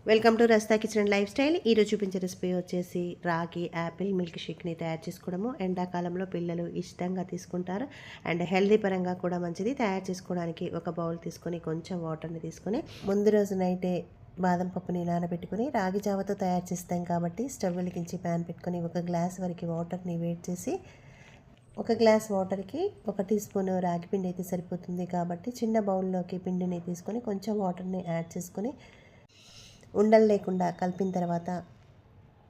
Welcome to Rasta kitchen and lifestyle. ఈరోజు చూపించే recipe వచ్చేసి రాగి యాపిల్ మిల్క్ షేక్ని తయారు చేసుకోవడము. ఎండాకాలంలో పిల్లలు ఇష్టంగా తీసుకుంటారు అండ్ హెల్దీ పరంగా కూడా మంచిది. తయారు చేసుకోవడానికి ఒక బౌల్ తీసుకొని కొంచెం వాటర్ని తీసుకొని ముందు రోజు నైటే బాదం పప్పుని నానబెట్టుకుని రాగి జావతో తయారు చేస్తాం కాబట్టి స్టవ్ వెలిగించి ప్యాన్ పెట్టుకొని ఒక గ్లాస్ వరకు వాటర్ని వేడి చేసి ఒక గ్లాస్ వాటర్కి 1 టీ స్పూన్ రాగి పిండి అయితే సరిపోతుంది కాబట్టి చిన్న బౌల్లోకి పిండిని తీసుకొని కొంచెం వాటర్ని యాడ్ చేసుకొని ఉండలు లేకుండా కలిపిన తర్వాత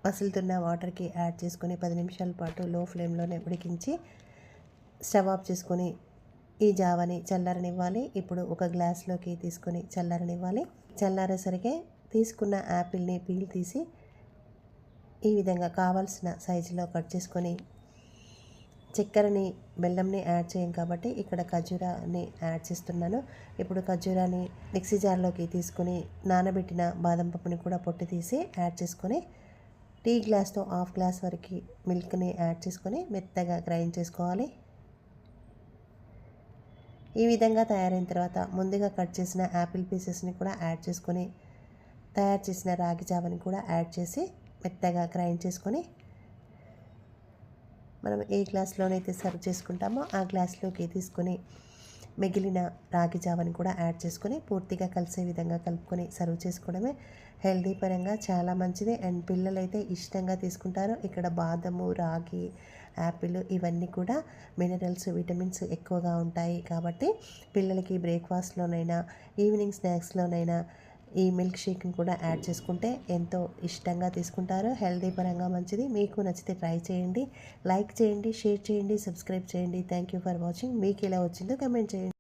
మసులుతున్న వాటర్కి యాడ్ చేసుకొని 10 నిమిషాల పాటు లో ఫ్లేమ్లోనే ఉడికించి స్టవ్ ఆఫ్ చేసుకొని ఈ జావని చల్లారనివ్వాలి. ఇప్పుడు ఒక గ్లాస్లోకి తీసుకొని చల్లారనివ్వాలి. చల్లారేసరికి తీసుకున్న యాపిల్ని పీల్ తీసి ఈ విధంగా కావాల్సిన సైజులో కట్ చేసుకొని చక్కెరని బెల్లంని యాడ్ చేయం కాబట్టి ఇక్కడ ఖర్జూరాన్ని యాడ్ చేస్తున్నాను. ఇప్పుడు ఖర్జూరాన్ని మిక్సీ జార్లోకి తీసుకొని నానబెట్టిన బాదం పప్పుని కూడా పొట్టు తీసి యాడ్ చేసుకొని టీ గ్లాస్తో 1/2 గ్లాస్ వరకు మిల్క్ని యాడ్ చేసుకొని మెత్తగా గ్రైండ్ చేసుకోవాలి. ఈ విధంగా తయారైన తర్వాత ముందుగా కట్ చేసిన యాపిల్ పీసెస్ని కూడా యాడ్ చేసుకొని తయారు చేసిన రాగి జావని కూడా యాడ్ చేసి మెత్తగా గ్రైండ్ చేసుకొని మనం ఏ గ్లాస్లోనైతే సర్వ్ చేసుకుంటామో ఆ గ్లాస్లోకి తీసుకొని మిగిలిన రాగి జావని కూడా యాడ్ చేసుకొని పూర్తిగా కలిసే విధంగా కలుపుకొని సర్వ్ చేసుకోవడమే. హెల్దీ పరంగా చాలా మంచిది అండ్ పిల్లలైతే ఇష్టంగా తీసుకుంటారు. ఇక్కడ బాదము, రాగి, యాపిల్ ఇవన్నీ కూడా మినరల్స్, విటమిన్స్ ఎక్కువగా ఉంటాయి కాబట్టి పిల్లలకి బ్రేక్ఫాస్ట్లోనైనా ఈవినింగ్ స్నాక్స్లోనైనా ఈ మిల్క్ షేక్ని కూడా యాడ్ చేసుకుంటే ఎంతో ఇష్టంగా తీసుకుంటారు. హెల్దీ పరంగా మంచిది. మీకు నచ్చితే ట్రై చేయండి, లైక్ చేయండి, షేర్ చేయండి, సబ్స్క్రైబ్ చేయండి. Thank you for watching. మీకు ఎలా వచ్చిందో కమెంట్ చేయండి.